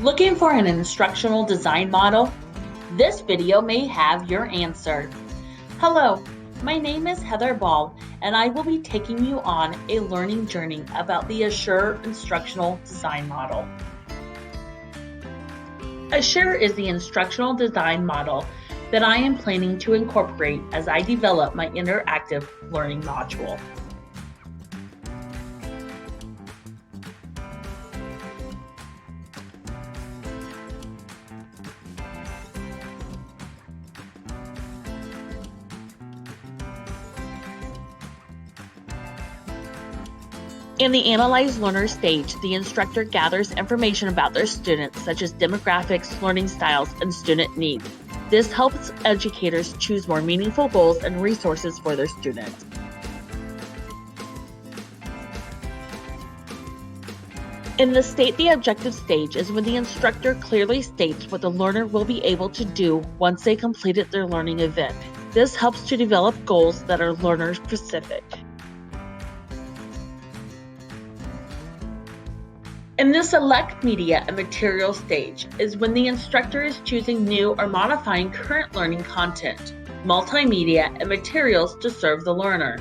Looking for an instructional design model? This video may have your answer. Hello, my name is Heather Ball, and I will be taking you on a learning journey about the Assure instructional design model. Assure is the instructional design model that I am planning to incorporate as I develop my interactive learning module. In the Analyze Learner stage, the instructor gathers information about their students, such as demographics, learning styles, and student needs. This helps educators choose more meaningful goals and resources for their students. In the State the Objective stage is when the instructor clearly states what the learner will be able to do once they completed their learning event. This helps to develop goals that are learner-specific. In the Select Media and Material stage is when the instructor is choosing new or modifying current learning content, multimedia, and materials to serve the learner.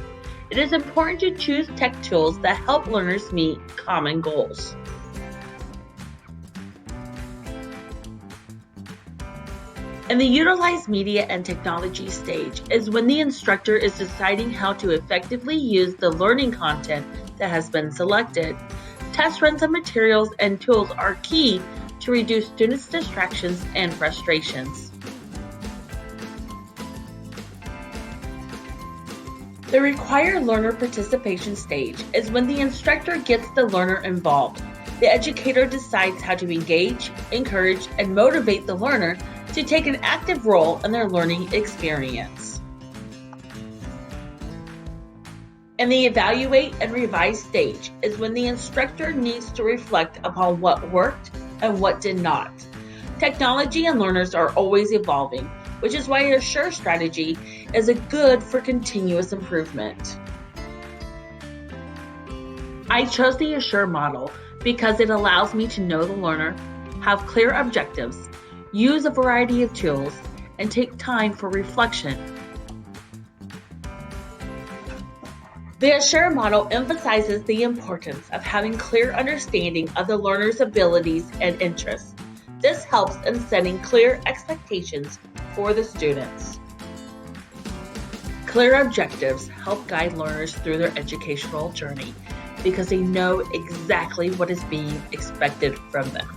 It is important to choose tech tools that help learners meet common goals. In the Utilize Media and Technology stage is when the instructor is deciding how to effectively use the learning content that has been selected. Test runs of materials and tools are key to reduce students' distractions and frustrations. The Required Learner Participation stage is when the instructor gets the learner involved. The educator decides how to engage, encourage, and motivate the learner to take an active role in their learning experience. In the Evaluate and Revise stage is when the instructor needs to reflect upon what worked and what did not. Technology and learners are always evolving, which is why an Assure strategy is good for continuous improvement. I chose the Assure model because it allows me to know the learner, have clear objectives, use a variety of tools, and take time for reflection. The Assure model emphasizes the importance of having clear understanding of the learner's abilities and interests. This helps in setting clear expectations for the students. Clear objectives help guide learners through their educational journey because they know exactly what is being expected from them.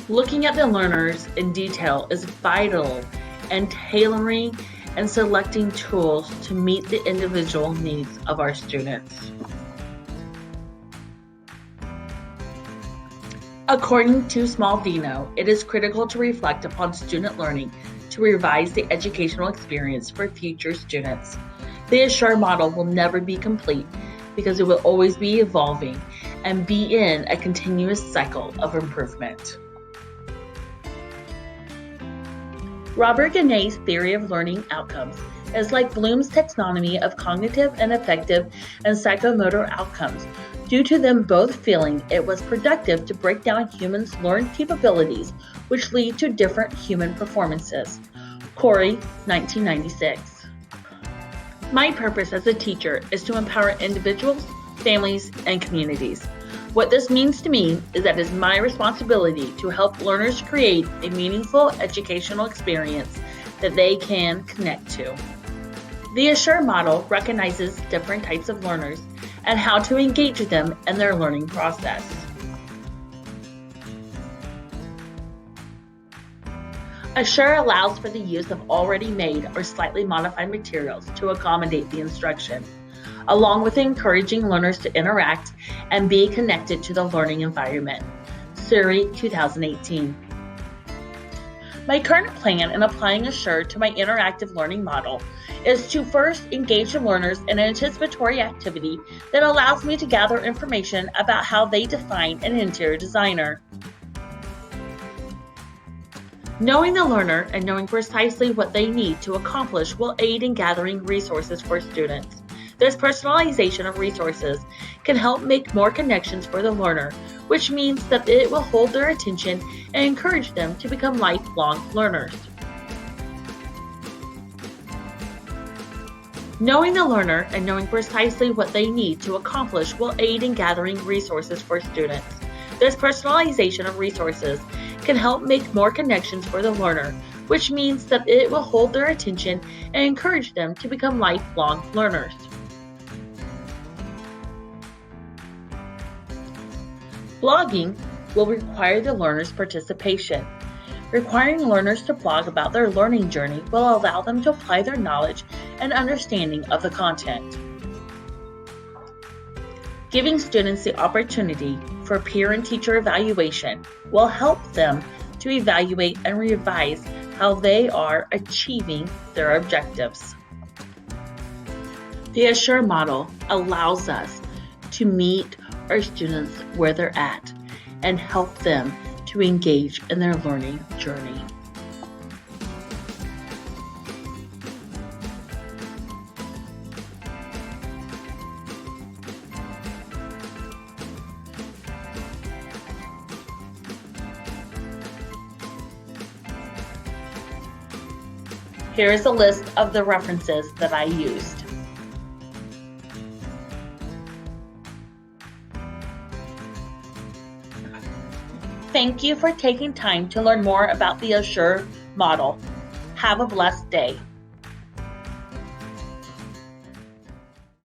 Looking at the learners in detail is vital in tailoring and selecting tools to meet the individual needs of our students. According to Small Dino, it is critical to reflect upon student learning to revise the educational experience for future students. The Assure model will never be complete because it will always be evolving and be in a continuous cycle of improvement. Robert Ganet's theory of learning outcomes is like Bloom's taxonomy of cognitive and affective and psychomotor outcomes, due to them both feeling it was productive to break down humans' learned capabilities, which lead to different human performances. Corey, 1996. My purpose as a teacher is to empower individuals, families, and communities. What this means to me is that it is my responsibility to help learners create a meaningful educational experience that they can connect to. The Assure model recognizes different types of learners and how to engage with them in their learning process. Assure allows for the use of already made or slightly modified materials to accommodate the instruction, along with encouraging learners to interact and be connected to the learning environment. Surrey, 2018. My current plan in applying Assure to my interactive learning model is to first engage the learners in an anticipatory activity that allows me to gather information about how they define an interior designer. Knowing the learner and knowing precisely what they need to accomplish will aid in gathering resources for students. This personalization of resources can help make more connections for the learner, which means that it will hold their attention and encourage them to become lifelong learners. Knowing the learner and knowing precisely what they need to accomplish will aid in gathering resources for students. This personalization of resources can help make more connections for the learner, which means that it will hold their attention and encourage them to become lifelong learners. Blogging will require the learner's participation. Requiring learners to blog about their learning journey will allow them to apply their knowledge and understanding of the content. Giving students the opportunity for peer and teacher evaluation will help them to evaluate and revise how they are achieving their objectives. The Assure model allows us to meet our students where they're at and help them to engage in their learning journey. Here is a list of the references that I used. Thank you for taking time to learn more about the Assure model. Have a blessed day.